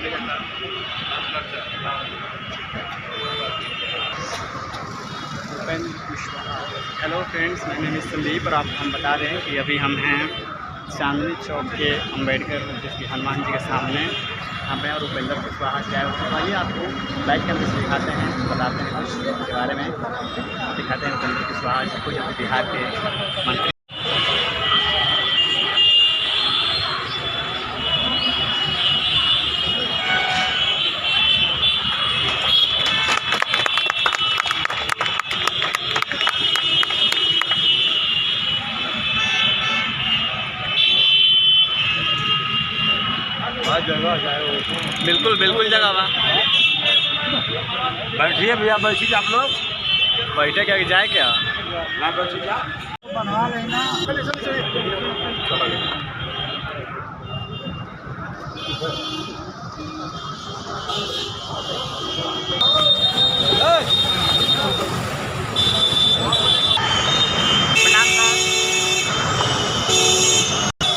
Hello friends, मैं name Sandeep और आपको हम बता रहे हैं कि अभी हम हैं चांदनी चौक के अम्बेडकर जिसकी हनुमान जी के सामने यहाँ पे। और उपेंद्र कुशवाहा क्या है आइए आपको लाइव कैमरे से दिखाते हैं, बताते हैं कुछ के बारे में, दिखाते हैं उपेंद्र कुशवाहा जी को जो बिहार के मंत्री। बिल्कुल बिल्कुल जगह बा। बैठिए भैया, बैठिए आप लोग। बैठे क्या जाए क्या ना बैठिए, बनवा लेना।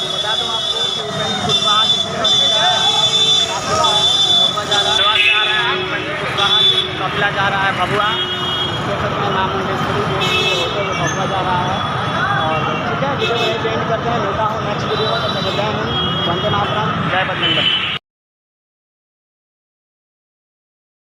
बता दूं आपको कि उपेंद्र कुशवाहा जी काफिला जा रहा है भभुआ, नाम मंगेश्वरी भभुआ जा रहा है। और ठीक है, वीडियो में एंड करते हैं, मिलता हूँ नेक्स्ट वीडियो में। जय हिंद, वंदे मातरम, जय बजरंग बली।